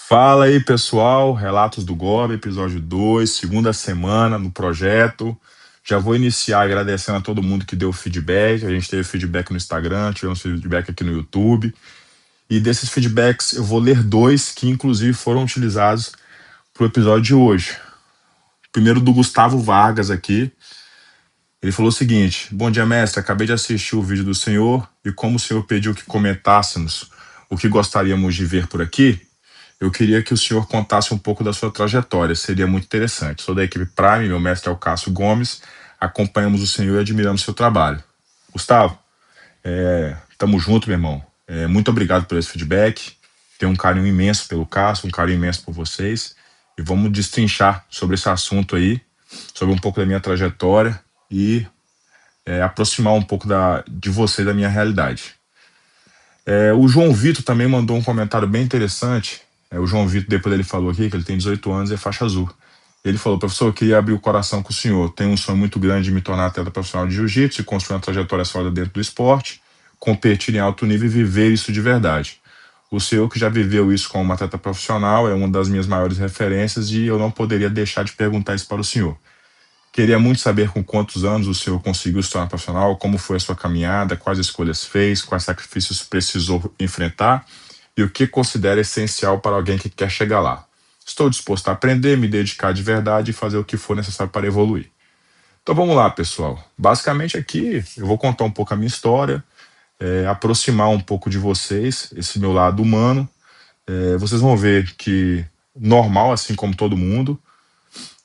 Fala aí, pessoal. Relatos do Gob, episódio 2, segunda semana no projeto. Já vou iniciar agradecendo a todo mundo que deu feedback. A gente teve feedback no Instagram, tivemos feedback aqui no YouTube. E desses feedbacks eu vou ler dois que, inclusive, foram utilizados para o episódio de hoje. Primeiro do Gustavo Vargas aqui. Ele falou o seguinte: Bom dia, mestre. Acabei de assistir o vídeo do senhor e, como o senhor pediu que comentássemos o que gostaríamos de ver por aqui, eu queria que o senhor contasse um pouco da sua trajetória, seria muito interessante. Sou da equipe Prime, meu mestre é o Cássio Gomes, acompanhamos o senhor e admiramos seu trabalho. Gustavo, tamo junto, meu irmão. Muito obrigado por esse feedback. Tenho um carinho imenso pelo Cássio, um carinho imenso por vocês. E vamos destrinchar sobre esse assunto aí, sobre um pouco da minha trajetória e aproximar um pouco de você da minha realidade. O João Vitor também mandou um comentário bem interessante. O João Vitor, depois ele falou aqui que ele tem 18 anos e é faixa azul. Ele falou: professor, eu queria abrir o coração com o senhor. Tenho um sonho muito grande de me tornar atleta profissional de jiu-jitsu e construir uma trajetória sólida dentro do esporte, competir em alto nível e viver isso de verdade. O senhor, que já viveu isso como um atleta profissional, é uma das minhas maiores referências e eu não poderia deixar de perguntar isso para o senhor. Queria muito saber com quantos anos o senhor conseguiu se tornar profissional, como foi a sua caminhada, quais escolhas fez, quais sacrifícios precisou enfrentar e o que considera essencial para alguém que quer chegar lá. Estou disposto a aprender, me dedicar de verdade e fazer o que for necessário para evoluir. Então vamos lá, pessoal. Basicamente aqui eu vou contar um pouco a minha história, aproximar um pouco de vocês, esse meu lado humano. Vocês vão ver que normal, assim como todo mundo,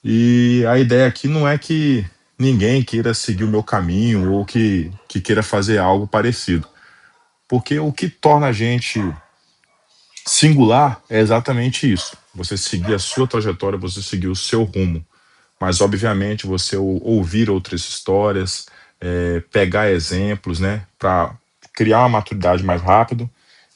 e a ideia aqui não é que ninguém queira seguir o meu caminho ou que queira fazer algo parecido. Porque o que torna a gente singular é exatamente isso. Você seguir a sua trajetória, você seguir o seu rumo. Mas, obviamente, você ouvir outras histórias, pegar exemplos, né, para criar uma maturidade mais rápido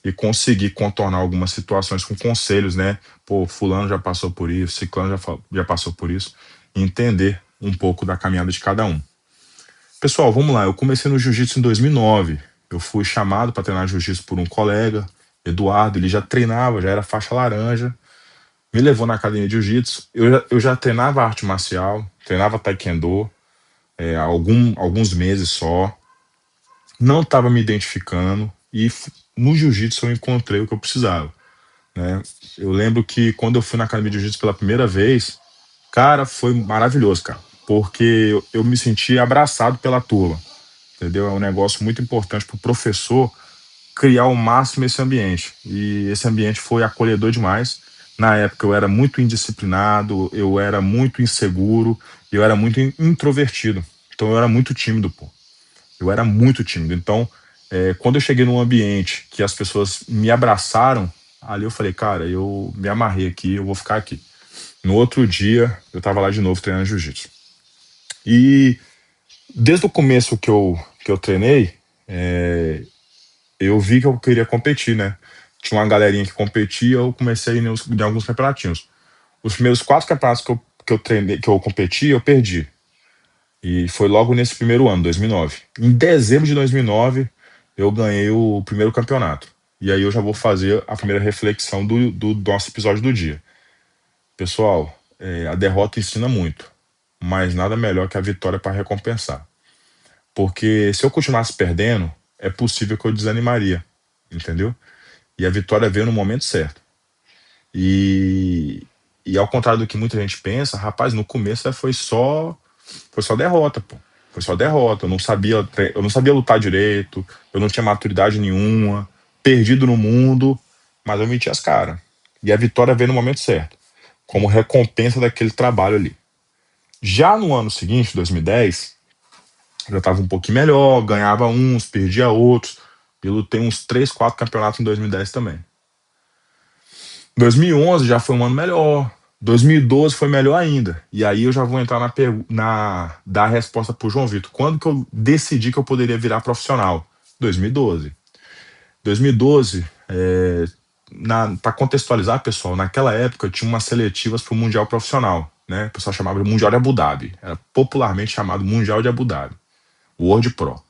e conseguir contornar algumas situações com conselhos, né? Pô, fulano já passou por isso, ciclano já passou por isso, e entender um pouco da caminhada de cada um. Pessoal, vamos lá. Eu comecei no jiu-jitsu em 2009. Eu fui chamado para treinar jiu-jitsu por um colega, Eduardo. Ele já treinava, já era faixa laranja. Me levou na academia de jiu-jitsu. Eu já treinava arte marcial, treinava taekwondo, alguns meses só. Não estava me identificando e no jiu-jitsu eu encontrei o que eu precisava, né? Eu lembro que quando eu fui na academia de jiu-jitsu pela primeira vez, cara, foi maravilhoso, cara, porque eu me senti abraçado pela turma, entendeu? É um negócio muito importante para o professor criar ao máximo esse ambiente, e esse ambiente foi acolhedor demais. Na época eu era muito indisciplinado, eu era muito inseguro, eu era muito introvertido, então eu era muito tímido, pô. Eu era muito tímido. Então, quando eu cheguei num ambiente que as pessoas me abraçaram, ali eu falei, cara, eu me amarrei aqui, eu vou ficar aqui. No outro dia, eu tava lá de novo treinando jiu-jitsu. E desde o começo que eu treinei, eu vi que eu queria competir, né? Tinha uma galerinha que competia, eu comecei a ir em alguns campeonatinhos. Os primeiros 4 campeonatos que eu treinei, que eu competi, eu perdi. E foi logo nesse primeiro ano, 2009. Em dezembro de 2009, eu ganhei o primeiro campeonato. E aí eu já vou fazer a primeira reflexão do nosso episódio do dia. Pessoal, a derrota ensina muito, mas nada melhor que a vitória para recompensar. Porque se eu continuasse perdendo, é possível que eu desanimaria, entendeu? E a vitória veio no momento certo. E ao contrário do que muita gente pensa, rapaz, no começo foi só derrota, pô. Foi só derrota. Eu não sabia lutar direito, eu não tinha maturidade nenhuma, perdido no mundo, mas eu meti as caras. E a vitória veio no momento certo, como recompensa daquele trabalho ali. Já no ano seguinte, 2010, eu já estava um pouquinho melhor, ganhava uns, perdia outros. E lutei uns 3, 4 campeonatos em 2010 também. 2011 já foi um ano melhor. 2012 foi melhor ainda. E aí eu já vou entrar dar a resposta pro João Vitor. Quando que eu decidi que eu poderia virar profissional? 2012. 2012, para contextualizar, pessoal, naquela época tinha umas seletivas pro Mundial Profissional, né? O pessoal chamava de Mundial de Abu Dhabi. Era popularmente chamado Mundial de Abu Dhabi. World Pro.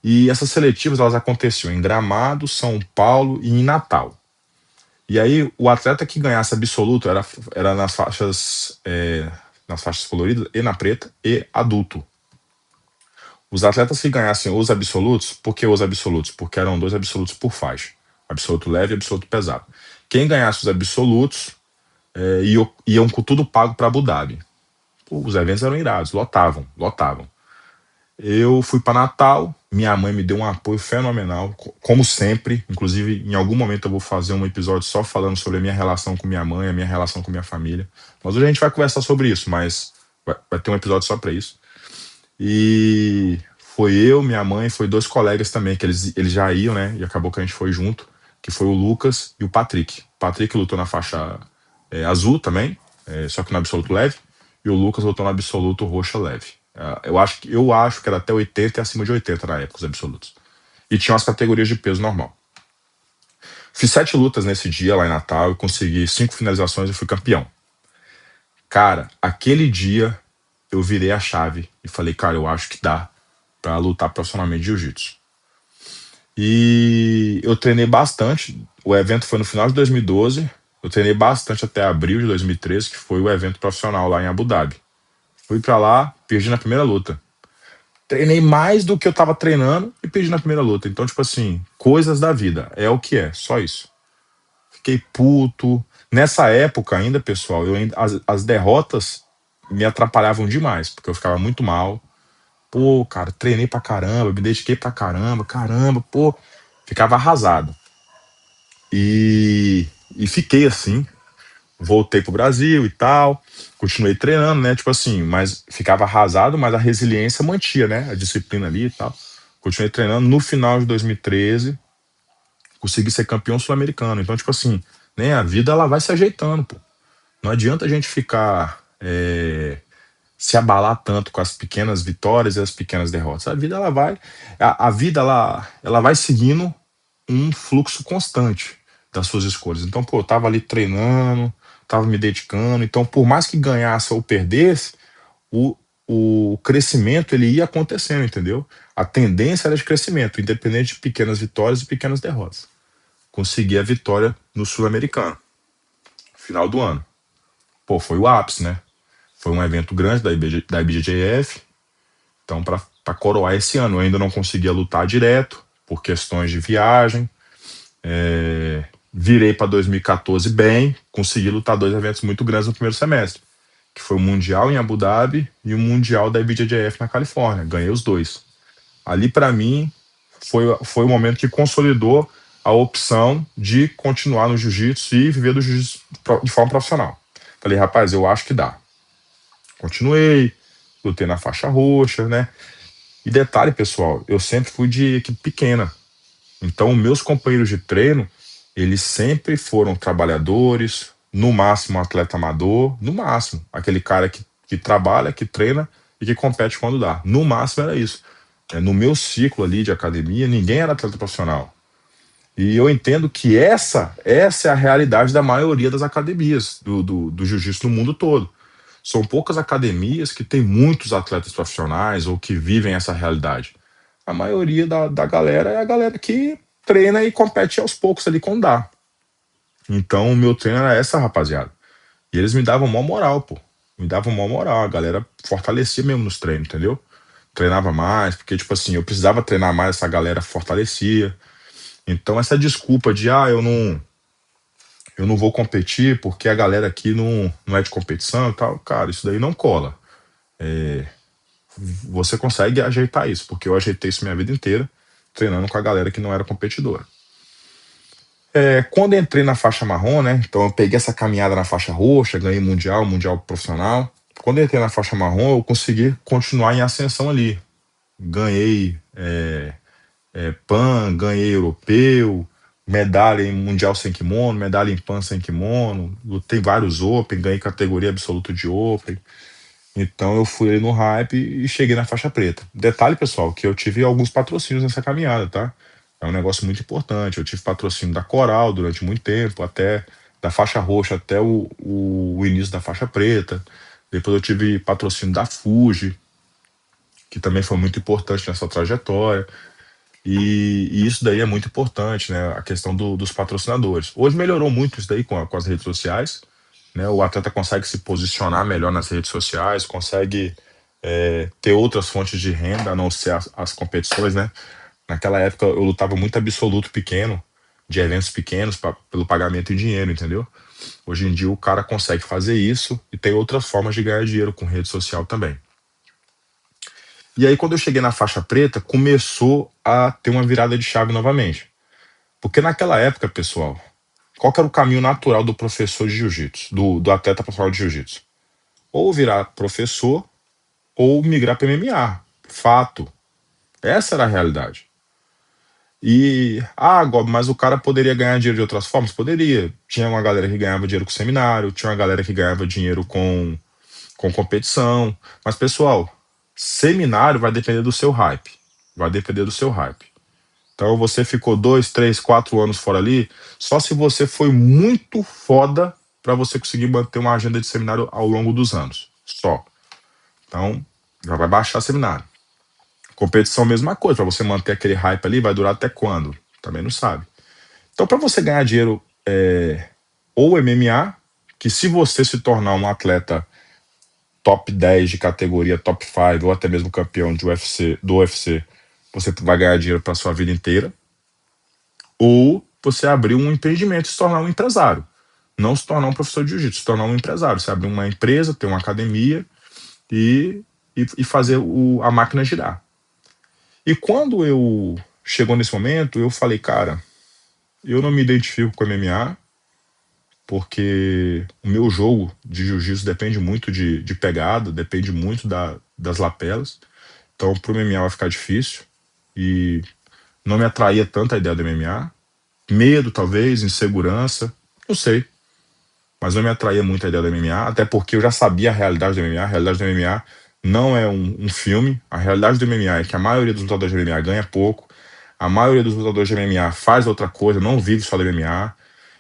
E essas seletivas, elas aconteciam em Gramado, São Paulo e em Natal. E aí, o atleta que ganhasse absoluto era nas faixas coloridas e na preta e adulto. Os atletas que ganhassem os absolutos, por que os absolutos? Porque eram 2 absolutos por faixa. Absoluto leve e absoluto pesado. Quem ganhasse os absolutos iam com tudo pago para Abu Dhabi. Os eventos eram irados, lotavam, lotavam. Eu fui para Natal, minha mãe me deu um apoio fenomenal, como sempre. Inclusive, em algum momento eu vou fazer um episódio só falando sobre a minha relação com minha mãe, a minha relação com minha família. Mas hoje a gente vai conversar sobre isso, mas vai ter um episódio só para isso. E foi eu, minha mãe, foi 2 colegas também, que eles já iam, né? E acabou que a gente foi junto, que foi o Lucas e o Patrick. O Patrick lutou na faixa azul também, só que no absoluto leve, e o Lucas lutou no absoluto roxa leve. Eu acho que era até 80 e acima de 80 na época, os absolutos. E tinha as categorias de peso normal. Fiz 7 lutas nesse dia lá em Natal e consegui 5 finalizações e fui campeão. Cara, aquele dia eu virei a chave e falei, cara, eu acho que dá pra lutar profissionalmente de jiu-jitsu. E eu treinei bastante. O evento foi no final de 2012. Eu treinei bastante até abril de 2013, que foi o evento profissional lá em Abu Dhabi. Fui pra lá, perdi na primeira luta. Treinei mais do que eu tava treinando e perdi na primeira luta. Então, tipo assim, coisas da vida. É o que é, só isso. Fiquei puto. Nessa época ainda, pessoal, as derrotas me atrapalhavam demais, porque eu ficava muito mal. Pô, cara, treinei pra caramba, me dediquei pra caramba, pô. Ficava arrasado. E fiquei assim. Voltei pro Brasil e tal. Continuei treinando, né? Tipo assim, mas ficava arrasado, mas a resiliência mantia, né? A disciplina ali e tal. Continuei treinando. No final de 2013, consegui ser campeão sul-americano. Então, tipo assim, né? A vida ela vai se ajeitando, pô. Não adianta a gente ficar se abalar tanto com as pequenas vitórias e as pequenas derrotas. A vida ela vai, a vida ela vai seguindo um fluxo constante das suas escolhas. Então, pô, eu tava ali treinando, tava me dedicando. Então, por mais que ganhasse ou perdesse, o, o crescimento ele ia acontecendo, entendeu? A tendência era de crescimento, independente de pequenas vitórias e pequenas derrotas. Consegui a vitória no Sul-Americano, final do ano. Pô, foi o ápice, né? Foi um evento grande da IBJJF. Então, para coroar esse ano, eu ainda não conseguia lutar direto, por questões de viagem. Virei para 2014 bem, consegui lutar 2 eventos muito grandes no primeiro semestre, que foi o Mundial em Abu Dhabi e o Mundial da IBJJF na Califórnia. Ganhei os 2. Ali, para mim, foi o momento que consolidou a opção de continuar no jiu-jitsu e viver do jiu-jitsu de forma profissional. Falei, rapaz, eu acho que dá. Continuei, lutei na faixa roxa, né? E detalhe, pessoal, eu sempre fui de equipe pequena. Então, meus companheiros de treino, eles sempre foram trabalhadores, no máximo atleta amador, no máximo, aquele cara que trabalha, que treina e que compete quando dá. No máximo era isso. No meu ciclo ali de academia, ninguém era atleta profissional. E eu entendo que essa é a realidade da maioria das academias do jiu-jitsu no mundo todo. São poucas academias que têm muitos atletas profissionais ou que vivem essa realidade. A maioria da galera é a galera que treina e compete aos poucos ali quando dá. Então o meu treino era essa rapaziada. E eles me davam mó moral, pô. Me davam mó moral. A galera fortalecia mesmo nos treinos, entendeu? Treinava mais, porque, tipo assim, eu precisava treinar mais, essa galera fortalecia. Então essa desculpa de, eu não vou competir porque a galera aqui não é de competição e tal, cara, isso daí não cola. Você consegue ajeitar isso, porque eu ajeitei isso minha vida inteira, treinando com a galera que não era competidora. Quando entrei na faixa marrom, né? Então eu peguei essa caminhada na faixa roxa, ganhei mundial profissional. Quando eu entrei na faixa marrom, eu consegui continuar em ascensão ali. Ganhei PAN, ganhei europeu, medalha em mundial sem kimono, medalha em PAN sem kimono, lutei vários Open, ganhei categoria absoluta de Open. Então eu fui ali no hype e cheguei na faixa preta. Detalhe, pessoal, que eu tive alguns patrocínios nessa caminhada, tá? É um negócio muito importante. Eu tive patrocínio da Coral durante muito tempo, até da faixa roxa até o início da faixa preta. Depois eu tive patrocínio da Fuji, que também foi muito importante nessa trajetória. E isso daí é muito importante, né? A questão dos patrocinadores. Hoje melhorou muito isso daí com as redes sociais, né? O atleta consegue se posicionar melhor nas redes sociais, consegue ter outras fontes de renda, a não ser as competições, né? Naquela época eu lutava muito absoluto pequeno, de eventos pequenos, pelo pagamento em dinheiro, entendeu? Hoje em dia o cara consegue fazer isso e tem outras formas de ganhar dinheiro com rede social também. E aí, quando eu cheguei na faixa preta, começou a ter uma virada de chave novamente. Porque naquela época, pessoal, qual que era o caminho natural do professor de jiu-jitsu, do atleta profissional de jiu-jitsu? Ou virar professor ou migrar para MMA. Fato. Essa era a realidade. Gob, mas o cara poderia ganhar dinheiro de outras formas? Poderia. Tinha uma galera que ganhava dinheiro com seminário, tinha uma galera que ganhava dinheiro com competição. Mas, pessoal, seminário vai depender do seu hype. Vai depender do seu hype. Então você ficou 2, 3, 4 anos fora ali, só se você foi muito foda para você conseguir manter uma agenda de seminário ao longo dos anos. Só. Então, já vai baixar seminário. Competição, mesma coisa. Para você manter aquele hype ali, vai durar até quando? Também não sabe. Então, para você ganhar dinheiro, ou MMA, que se você se tornar um atleta top 10 de categoria, top 5, ou até mesmo campeão de UFC, do UFC, você vai ganhar dinheiro para sua vida inteira. Ou você abrir um empreendimento e se tornar um empresário. Não se tornar um professor de jiu-jitsu, se tornar um empresário. Você abrir uma empresa, ter uma academia e fazer a máquina girar. E quando eu chegou nesse momento, eu falei, cara, eu não me identifico com MMA, porque o meu jogo de jiu-jitsu depende muito de pegada, depende muito das lapelas. Então, pro MMA vai ficar difícil. E não me atraía tanto a ideia do MMA. Medo, talvez, insegurança, não sei. Mas não me atraía muito a ideia do MMA, até porque eu já sabia a realidade do MMA. A realidade do MMA não é um filme. A realidade do MMA é que a maioria dos lutadores de MMA ganha pouco. A maioria dos lutadores de MMA faz outra coisa, não vive só do MMA.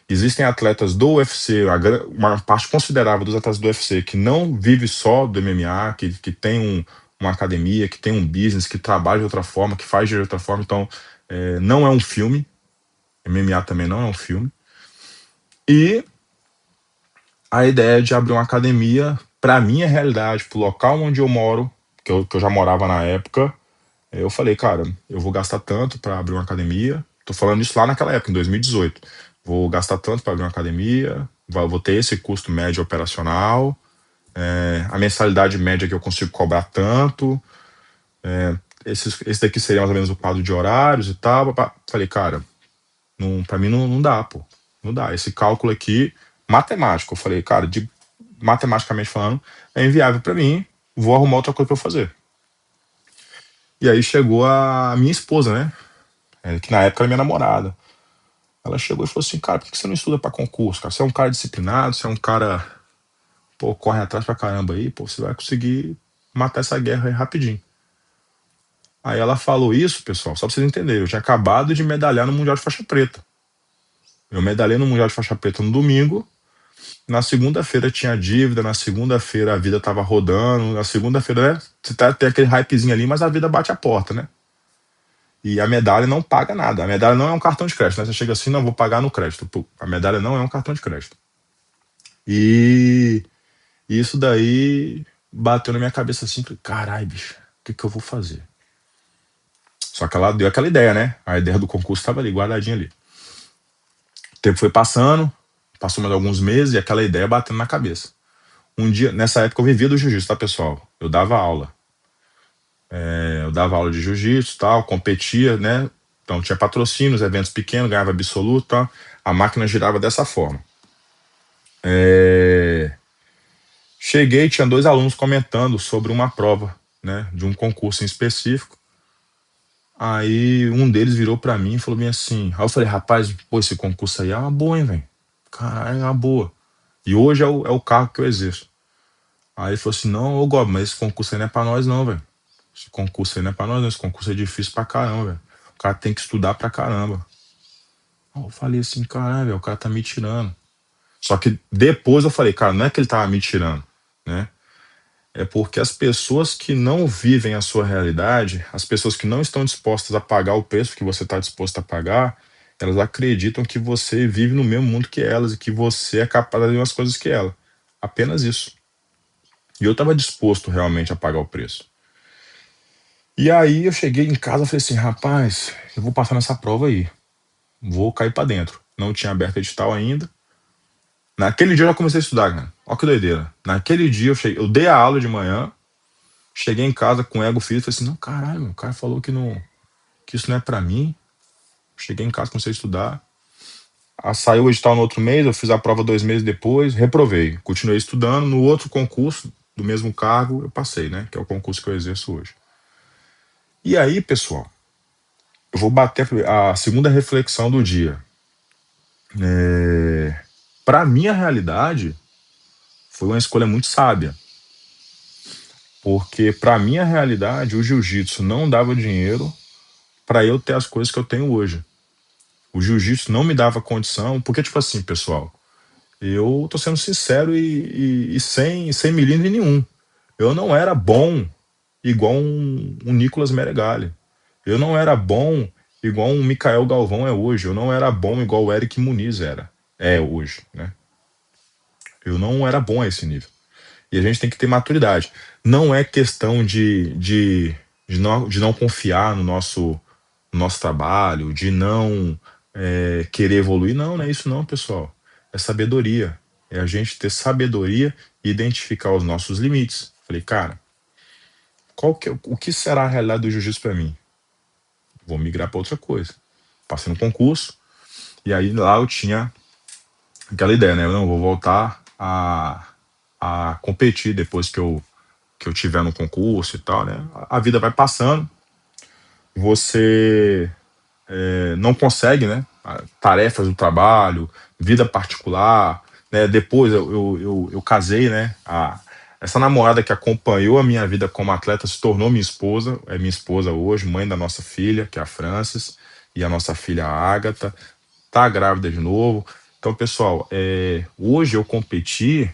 Existem atletas do UFC, uma parte considerável dos atletas do UFC que não vive só do MMA, que tem uma academia, que tem um business, que trabalha de outra forma, que faz de outra forma. Então, não é um filme. MMA também não é um filme. E a ideia de abrir uma academia, para minha realidade, pro local onde eu moro, que eu já morava na época, eu falei, cara, eu vou gastar tanto para abrir uma academia. Tô falando isso lá naquela época, em 2018. Vou gastar tanto para abrir uma academia, vou ter esse custo médio operacional, a mensalidade média que eu consigo cobrar tanto, esse daqui seria mais ou menos o quadro de horários e tal. Falei, cara, para mim não dá, pô. Não dá. Esse cálculo aqui, matemático, eu falei, cara, matematicamente falando, é inviável para mim, vou arrumar outra coisa para eu fazer. E aí chegou a minha esposa, né? Que na época era minha namorada. Ela chegou e falou assim, cara, por que você não estuda para concurso, cara? Você é um cara disciplinado, você é um cara, pô, corre atrás pra caramba aí, pô, você vai conseguir matar essa guerra aí rapidinho. Aí ela falou isso, pessoal, só pra vocês entenderem, eu tinha acabado de medalhar no Mundial de Faixa Preta. Eu medalhei no Mundial de Faixa Preta no domingo. Na segunda-feira tinha dívida, na segunda-feira a vida tava rodando, na segunda-feira, né, você tem aquele hypezinho ali, mas a vida bate a porta, né? E a medalha não paga nada. A medalha não é um cartão de crédito, né? Você chega assim, não, vou pagar no crédito. Pô, a medalha não é um cartão de crédito. E isso daí bateu na minha cabeça assim, falei, carai, bicho, o que eu vou fazer? Só que ela deu aquela ideia, né? A ideia do concurso tava ali, guardadinha ali. O tempo foi passando, passou mais alguns meses e aquela ideia batendo na cabeça. Um dia, nessa época eu vivia do jiu-jitsu, tá, pessoal? Eu dava aula. Eu dava aula de jiu-jitsu, tal, competia, né? Então tinha patrocínios, eventos pequenos, ganhava absoluto, tal. A máquina girava dessa forma. Cheguei, tinha 2 alunos comentando sobre uma prova, né? De um concurso em específico. Aí um deles virou pra mim e falou bem assim. Aí eu falei, rapaz, pô, esse concurso aí é uma boa, hein, velho? Caralho, é uma boa. E hoje é o cargo que eu exerço. Aí ele falou assim, não, ô Gob, mas esse concurso aí não é pra nós não, velho. Esse concurso aí não é pra nós não, esse concurso é difícil pra caramba, velho. O cara tem que estudar pra caramba. Aí eu falei assim, caralho, velho, o cara tá me tirando. Só que depois eu falei, cara, não é que ele tava me tirando, né? É porque as pessoas que não vivem a sua realidade, as pessoas que não estão dispostas a pagar o preço que você está disposto a pagar, elas acreditam que você vive no mesmo mundo que elas e que você é capaz das mesmas coisas que ela. Apenas isso. E eu estava disposto realmente a pagar o preço. E aí eu cheguei em casa e falei assim, rapaz, eu vou passar nessa prova aí. Vou cair pra dentro. Não tinha aberto edital ainda. Naquele dia eu já comecei a estudar, cara. Olha que doideira. Naquele dia eu dei a aula de manhã, cheguei em casa com o ego frio e falei assim, não, caralho, o cara falou que isso não é pra mim. Cheguei em casa, comecei a estudar. Saiu o edital no outro mês, eu fiz a prova 2 meses depois, reprovei. Continuei estudando. No outro concurso, do mesmo cargo, eu passei, né? Que é o concurso que eu exerço hoje. E aí, pessoal, eu vou bater a segunda reflexão do dia. Para minha realidade, foi uma escolha muito sábia, porque para minha realidade, o jiu-jitsu não dava dinheiro para eu ter as coisas que eu tenho hoje. O jiu-jitsu não me dava condição, porque, tipo assim, pessoal, eu tô sendo sincero e sem milímetro nenhum. Eu não era bom igual um Nicolas Meregali. Eu não era bom igual um Micael Galvão é hoje. Eu não era bom igual o Eric Muniz é hoje, né? Eu não era bom a esse nível. E a gente tem que ter maturidade. Não é questão de não confiar no nosso trabalho, de não querer evoluir. Não, não é isso não, pessoal. É sabedoria. É a gente ter sabedoria e identificar os nossos limites. Falei, cara, o que será a realidade do jiu-jitsu para mim? Vou migrar para outra coisa. Passei no concurso, e aí lá eu tinha aquela ideia, né? Eu não vou voltar a competir depois que eu tiver no concurso e tal, né? A vida vai passando, você não consegue, né? Tarefas do trabalho, vida particular, né? Depois eu casei, né? Essa namorada que acompanhou a minha vida como atleta se tornou minha esposa, é minha esposa hoje, mãe da nossa filha, que é a Frances, e a nossa filha a Ágata, tá grávida de novo. Então, pessoal, hoje eu competi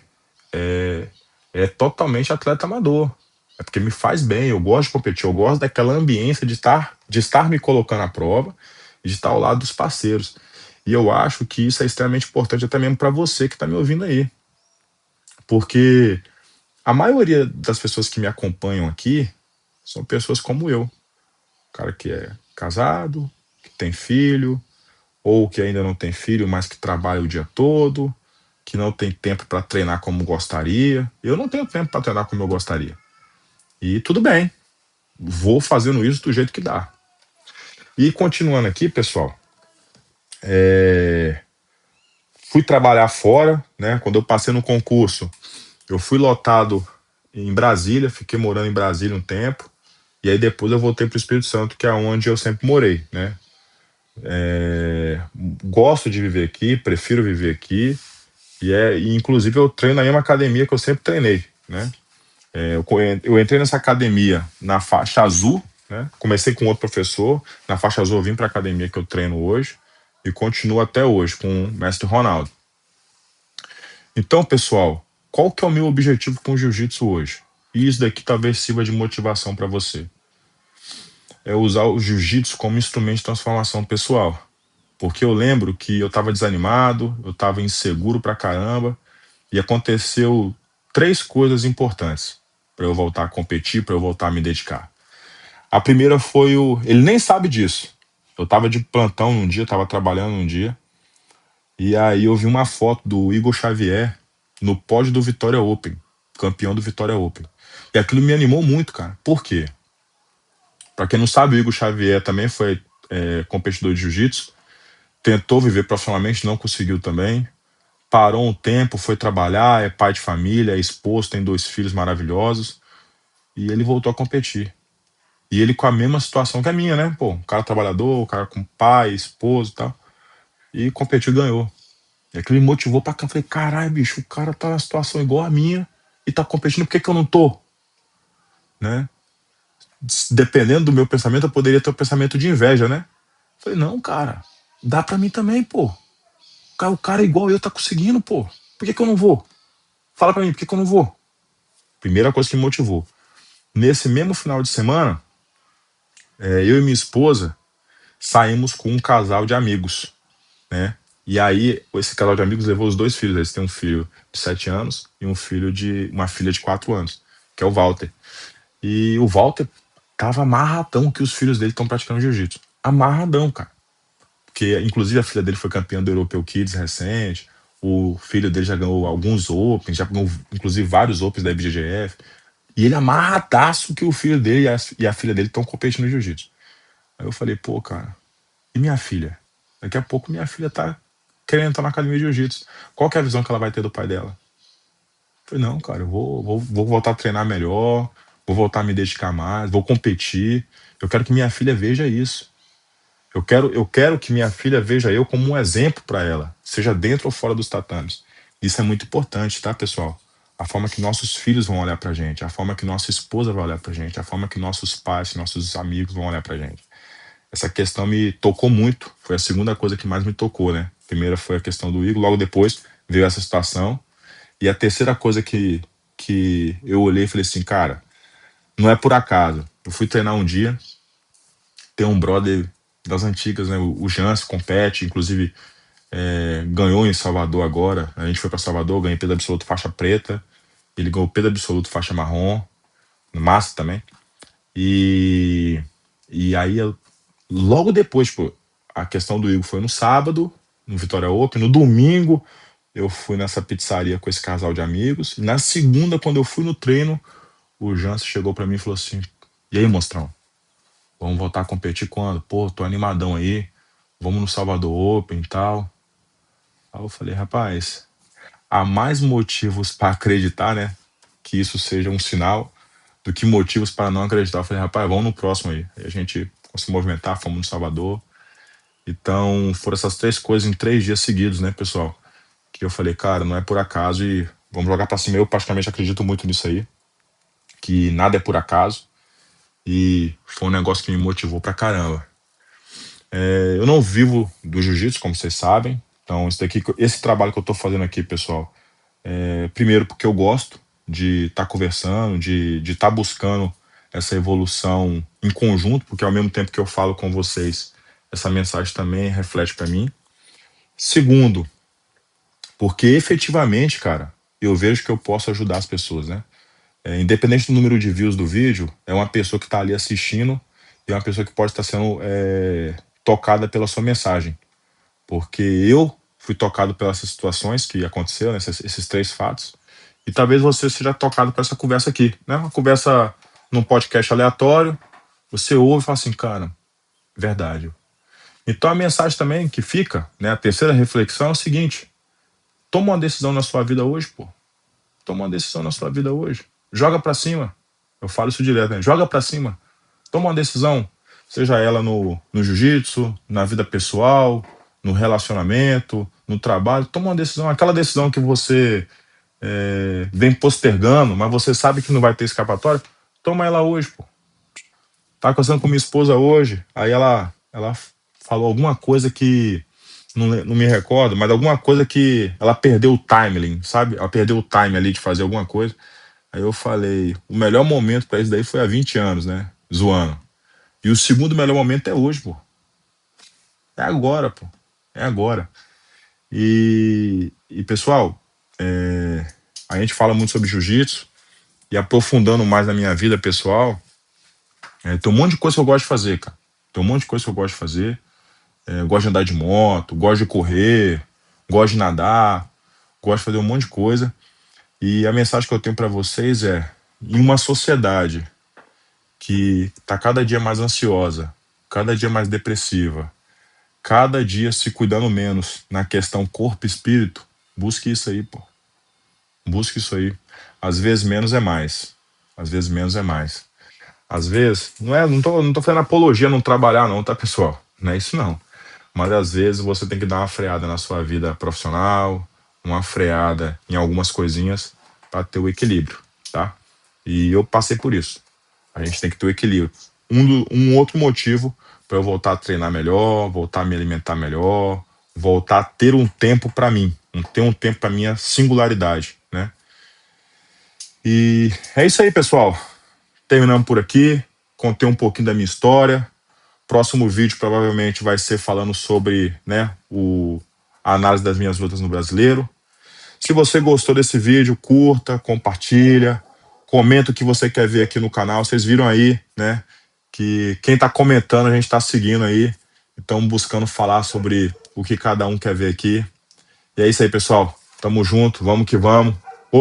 é, é totalmente atleta amador. É porque me faz bem, eu gosto de competir, eu gosto daquela ambiência de estar me colocando à prova e de estar ao lado dos parceiros. E eu acho que isso é extremamente importante até mesmo para você que está me ouvindo aí. Porque a maioria das pessoas que me acompanham aqui são pessoas como eu. Cara que é casado, que tem filho, ou que ainda não tem filho, mas que trabalha o dia todo, que não tem tempo para treinar como gostaria. Eu não tenho tempo para treinar como eu gostaria. E tudo bem, vou fazendo isso do jeito que dá. E continuando aqui, pessoal, fui trabalhar fora, né? Quando eu passei no concurso, eu fui lotado em Brasília, fiquei morando em Brasília um tempo, e aí depois eu voltei para o Espírito Santo, que é onde eu sempre morei, né? Gosto de viver aqui, prefiro viver aqui, e inclusive eu treino na mesma academia que eu sempre treinei, né? Eu entrei nessa academia na faixa azul, né? Comecei com outro professor, na faixa azul eu vim para a academia que eu treino hoje e continuo até hoje com o mestre Ronaldo. Então, pessoal, qual que é o meu objetivo com o jiu-jitsu hoje? E isso daqui talvez sirva de motivação para você. É usar o jiu-jitsu como instrumento de transformação pessoal. Porque eu lembro que eu estava desanimado, eu estava inseguro pra caramba, e aconteceu 3 coisas importantes para eu voltar a competir, para eu voltar a me dedicar. A primeira foi ele nem sabe disso. Eu tava de plantão num dia, tava trabalhando num dia, e aí eu vi uma foto do Igor Xavier no pódio do Vitória Open, campeão do Vitória Open. E aquilo me animou muito, cara. Por quê? Pra quem não sabe, o Igor Xavier também foi competidor de jiu-jitsu, tentou viver profissionalmente, não conseguiu também. Parou um tempo, foi trabalhar, é pai de família, é esposo, tem 2 filhos maravilhosos, e ele voltou a competir. E ele com a mesma situação que a minha, né? Pô, um cara trabalhador, um cara com pai, esposo e tal. E competiu e ganhou. E aquilo me motivou pra cá. Eu falei, caralho, bicho, o cara tá numa situação igual a minha e tá competindo, por que que eu não tô? Né? Dependendo do meu pensamento, eu poderia ter um pensamento de inveja, né? Eu falei, não, cara, dá pra mim também, pô. O cara igual eu tá conseguindo, pô. Por que que eu não vou? Fala pra mim, por que que eu não vou? Primeira coisa que me motivou. Nesse mesmo final de semana, eu e minha esposa saímos com um casal de amigos, né? E aí, esse casal de amigos levou os dois filhos. Eles têm um filho de 7 anos e uma filha de 4 anos, que é o Walter. E o Walter tava amarradão que os filhos dele estão praticando jiu-jitsu. Amarradão, cara. Porque, inclusive, a filha dele foi campeã do Europeu Kids recente. O filho dele já ganhou alguns Opens, já ganhou, inclusive, vários Opens da IBJJF. E ele amarradaço que o filho dele e a filha dele estão competindo no jiu-jitsu. Aí eu falei, pô, cara, e minha filha? Daqui a pouco minha filha tá querendo entrar na academia de jiu-jitsu. Qual que é a visão que ela vai ter do pai dela? Eu falei, não, cara, eu vou voltar a treinar melhor, vou voltar a me dedicar mais, vou competir. Eu quero que minha filha veja isso. Eu quero que minha filha veja eu como um exemplo para ela, seja dentro ou fora dos tatames. Isso é muito importante, tá, pessoal? A forma que nossos filhos vão olhar pra gente, a forma que nossa esposa vai olhar pra gente, a forma que nossos pais, nossos amigos vão olhar pra gente. Essa questão me tocou muito. Foi a segunda coisa que mais me tocou, né? A primeira foi a questão do Igor, logo depois veio essa situação. E a terceira coisa que eu olhei e falei assim, cara, não é por acaso. Eu fui treinar um dia, tem um brother das antigas, né? O Jans compete, inclusive ganhou em Salvador agora. A gente foi para Salvador, ganhei peso absoluto faixa preta. Ele ganhou peso absoluto faixa marrom, massa também. E, e aí, logo depois, pô, a questão do Igor foi no sábado, no Vitória Open. No domingo, eu fui nessa pizzaria com esse casal de amigos. Na segunda, quando eu fui no treino, o Jans chegou para mim e falou assim: e aí, monstrão? Vamos voltar a competir quando? Pô, tô animadão aí. Vamos no Salvador Open e tal. Aí eu falei, rapaz, há mais motivos para acreditar, né? Que isso seja um sinal do que motivos para não acreditar. Eu falei, rapaz, vamos no próximo aí. Aí a gente se movimentar, fomos no Salvador. Então, foram essas três coisas em 3 dias seguidos, né, pessoal? Que eu falei, cara, não é por acaso e vamos jogar pra cima. Eu praticamente acredito muito nisso aí, que nada é por acaso. E foi um negócio que me motivou pra caramba. Eu não vivo do jiu-jitsu, como vocês sabem. Então, esse trabalho que eu tô fazendo aqui, pessoal, primeiro porque eu gosto de estar conversando, de estar buscando essa evolução em conjunto, porque ao mesmo tempo que eu falo com vocês, essa mensagem também reflete para mim. Segundo, porque efetivamente, cara, eu vejo que eu posso ajudar as pessoas, né? Independente do número de views do vídeo, é uma pessoa que está ali assistindo e é uma pessoa que pode estar sendo tocada pela sua mensagem. Porque eu fui tocado pelas situações que aconteceram, né, esses três fatos, e talvez você seja tocado por essa conversa aqui, né? Uma conversa num podcast aleatório, você ouve e fala assim, cara, verdade. Então a mensagem também que fica, né, a terceira reflexão é o seguinte: toma uma decisão na sua vida hoje, pô. Toma uma decisão na sua vida hoje. Joga pra cima. Eu falo isso direto, né? Joga pra cima. Toma uma decisão, seja ela no jiu-jitsu, na vida pessoal, no relacionamento, no trabalho. Toma uma decisão, aquela decisão que você vem postergando, mas você sabe que não vai ter escapatória. Toma ela hoje, pô. Tava conversando com minha esposa hoje, aí ela falou alguma coisa que não me recordo, mas alguma coisa que ela perdeu o timing, sabe? Ela perdeu o time ali de fazer alguma coisa. Aí eu falei, o melhor momento pra isso daí foi há 20 anos, né? Zoando. E o segundo melhor momento é hoje, pô. É agora, pô. É agora. E pessoal, a gente fala muito sobre jiu-jitsu e aprofundando mais na minha vida pessoal, tem um monte de coisa que eu gosto de fazer, cara. Tem um monte de coisa que eu gosto de fazer. Eu gosto de andar de moto, gosto de correr, gosto de nadar, gosto de fazer um monte de coisa. E a mensagem que eu tenho pra vocês é: em uma sociedade que tá cada dia mais ansiosa, cada dia mais depressiva, cada dia se cuidando menos na questão corpo e espírito, busque isso aí, pô. Busque isso aí. Às vezes menos é mais. Às vezes menos é mais. Às vezes, não tô fazendo apologia a não trabalhar não, tá, pessoal? Não é isso não. Mas às vezes você tem que dar uma freada na sua vida profissional, uma freada em algumas coisinhas para ter o equilíbrio, tá? E eu passei por isso. A gente tem que ter o equilíbrio. Um outro motivo para eu voltar a treinar melhor, voltar a me alimentar melhor, voltar a ter um tempo para mim, ter um tempo para minha singularidade, né? E é isso aí, pessoal. Terminamos por aqui. Contei um pouquinho da minha história. Próximo vídeo provavelmente vai ser falando sobre, né, a análise das minhas lutas no Brasileiro. Se você gostou desse vídeo, curta, compartilha, comenta o que você quer ver aqui no canal. Vocês viram aí, né, que quem tá comentando a gente tá seguindo aí. Então buscando falar sobre o que cada um quer ver aqui. E é isso aí, pessoal. Tamo junto, vamos que vamos.